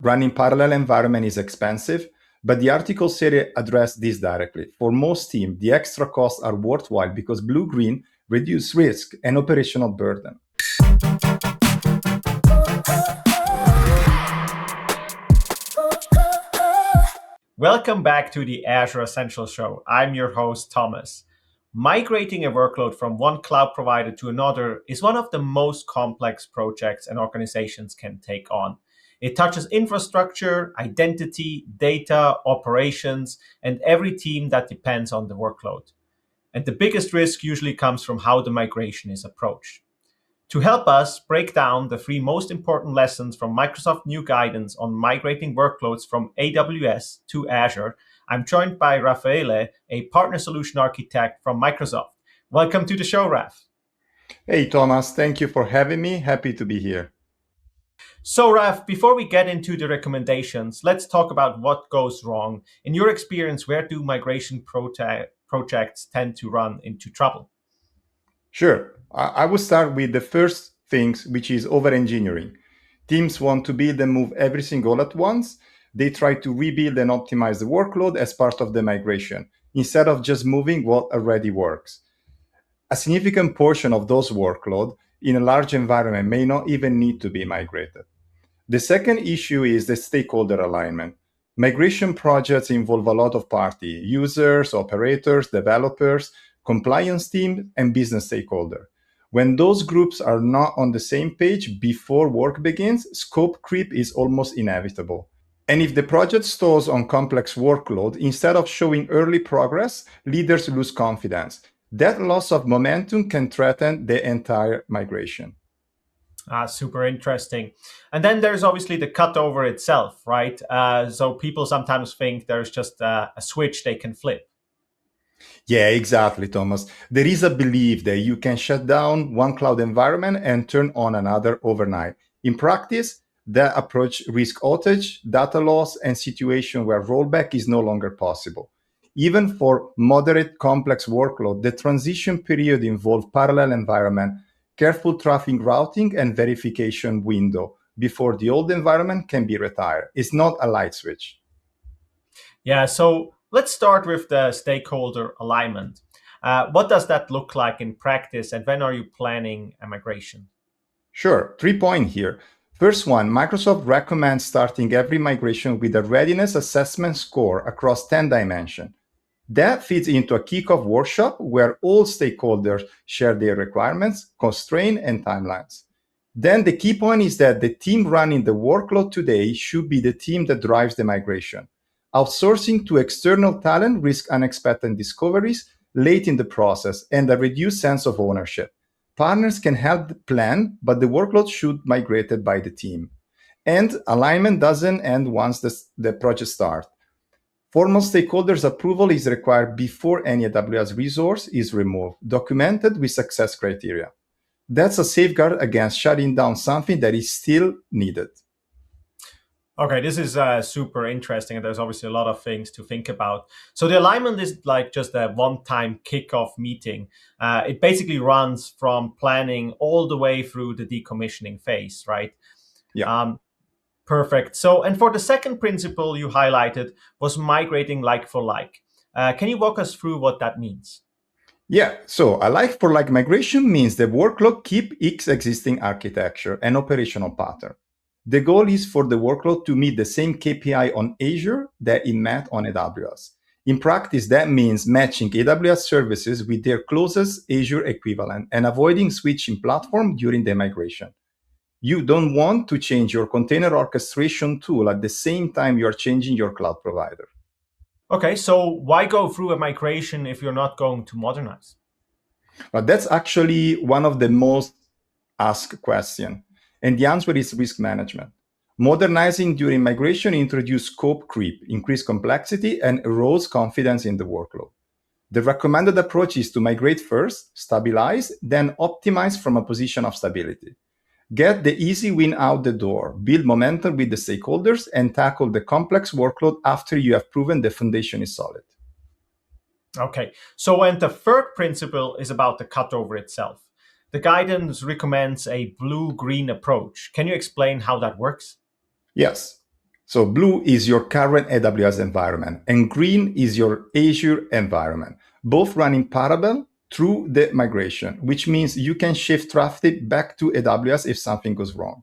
running parallel environment is expensive, but the article series address this directly. For most teams, the extra costs are worthwhile because blue-green reduce risk and operational burden. Welcome back to the Azure Essentials Show. I'm your host, Thomas. Migrating a workload from one cloud provider to another is one of the most complex projects an organizations can take on. It touches infrastructure, identity, data, operations, and every team that depends on the workload. And the biggest risk usually comes from how the migration is approached. To help us break down the three most important lessons from Microsoft new guidance on migrating workloads from AWS to Azure, I'm joined by Raffaele, a partner solution architect from Microsoft. Welcome to the show, Raf. Hey, Thomas, thank you for having me. Happy to be here. So, Raf, before we get into the recommendations, let's talk about what goes wrong. In your experience, where do migration projects tend to run into trouble? Sure. I will start with the first things, which is over-engineering. Teams want to build and move everything all at once. They try to rebuild and optimize the workload as part of the migration, instead of just moving what already works. A significant portion of those workloads in a large environment may not even need to be migrated. The second issue is the stakeholder alignment. Migration projects involve a lot of parties: users, operators, developers, compliance team, and business stakeholder. When those groups are not on the same page before work begins, scope creep is almost inevitable. And if the project stalls on complex workload, instead of showing early progress, leaders lose confidence. That loss of momentum can threaten the entire migration. Super interesting. And then there's obviously the cutover itself, right? So people sometimes think there's just a switch they can flip. Yeah, exactly, Thomas. There is a belief that you can shut down one cloud environment and turn on another overnight. In practice, that approach risks outage, data loss, and situations where rollback is no longer possible. Even for moderate complex workload, the transition period involves parallel environment, careful traffic routing, and verification window before the old environment can be retired. It's not a light switch. Yeah, so let's start with the stakeholder alignment. What does that look like in practice, and when are you planning a migration? Sure, 3 points here. First one, Microsoft recommends starting every migration with a readiness assessment score across 10 dimensions. That fits into a kickoff workshop where all stakeholders share their requirements, constraints, and timelines. Then the key point is that the team running the workload today should be the team that drives the migration. Outsourcing to external talent risks unexpected discoveries late in the process and a reduced sense of ownership. Partners can help plan, but the workload should be migrated by the team. And alignment doesn't end once the project starts. Formal stakeholders' approval is required before any AWS resource is removed, documented with success criteria. That's a safeguard against shutting down something that is still needed. Okay, this is super interesting, and there's obviously a lot of things to think about. So the alignment is like just a one-time kickoff meeting. It basically runs from planning all the way through the decommissioning phase, right? Yeah. Perfect. So, and for the second principle you highlighted was migrating like for like. Can you walk us through what that means? Yeah, so a like for like migration means the workload keep its existing architecture and operational pattern. The goal is for the workload to meet the same KPI on Azure that it met on AWS. In practice, that means matching AWS services with their closest Azure equivalent and avoiding switching platform during the migration. You don't want to change your container orchestration tool at the same time you are changing your cloud provider. Okay, so why go through a migration if you're not going to modernize? But that's actually one of the most asked questions. And the answer is risk management. Modernizing during migration introduces scope creep, increased complexity, and erodes confidence in the workload. The recommended approach is to migrate first, stabilize, then optimize from a position of stability. Get the easy win out the door, build momentum with the stakeholders, and tackle the complex workload after you have proven the foundation is solid. Okay, so and the third principle is about the cutover itself. The guidance recommends a blue-green approach. Can you explain how that works? Yes. So blue is your current AWS environment, and green is your Azure environment. Both run in parallel through the migration, which means you can shift traffic back to AWS if something goes wrong.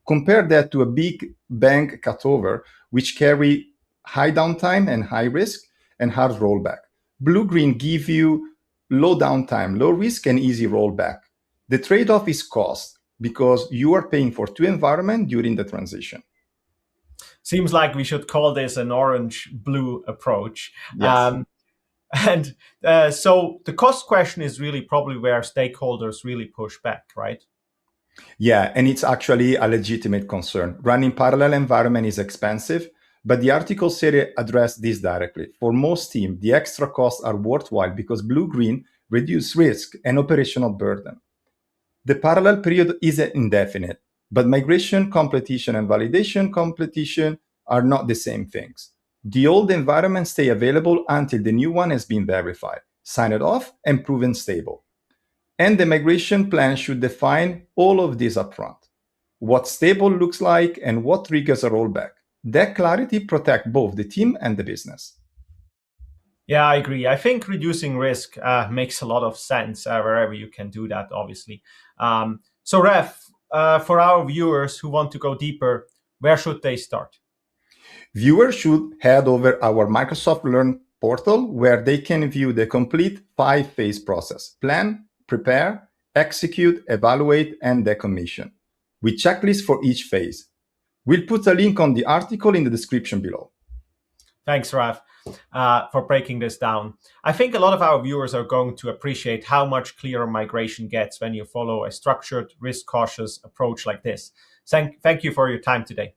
Compare that to a big bang cutover, which carry high downtime and high risk and hard rollback. Blue-green give you low downtime, low risk, and easy rollback. The trade-off is cost because you are paying for two environments during the transition. Seems like we should call this an orange-blue approach. Yes. So the cost question is really probably where stakeholders really push back, right? Yeah, and it's actually a legitimate concern. Running parallel environment is expensive, but the article series address this directly. For most teams, the extra costs are worthwhile because blue-green reduce risk and operational burden. The parallel period isn't indefinite, but migration completion and validation completion are not the same things. The old environment stay available until the new one has been verified, signed off, and proven stable. And the migration plan should define all of this upfront. What stable looks like and what triggers a rollback. That clarity protects both the team and the business. Yeah, I agree. I think reducing risk makes a lot of sense wherever you can do that, obviously. So, Raf, for our viewers who want to go deeper, where should they start? Viewers should head over our Microsoft Learn portal where they can view the complete 5-phase process: plan, prepare, execute, evaluate, and decommission, with checklists for each phase. We'll put a link on the article in the description below. Thanks, Raf, for breaking this down. I think a lot of our viewers are going to appreciate how much clearer migration gets when you follow a structured, risk-cautious approach like this. Thank you for your time today.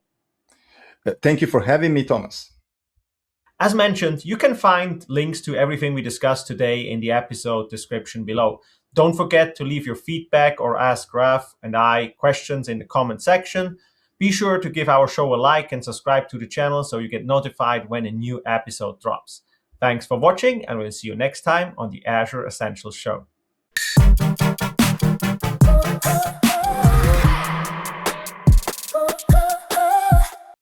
Thank you for having me, Thomas. As mentioned, you can find links to everything we discussed today in the episode description below. Don't forget to leave your feedback or ask Raf and I questions in the comment section. Be sure to give our show a like and subscribe to the channel so you get notified when a new episode drops. Thanks for watching, and we'll see you next time on the Azure Essentials Show.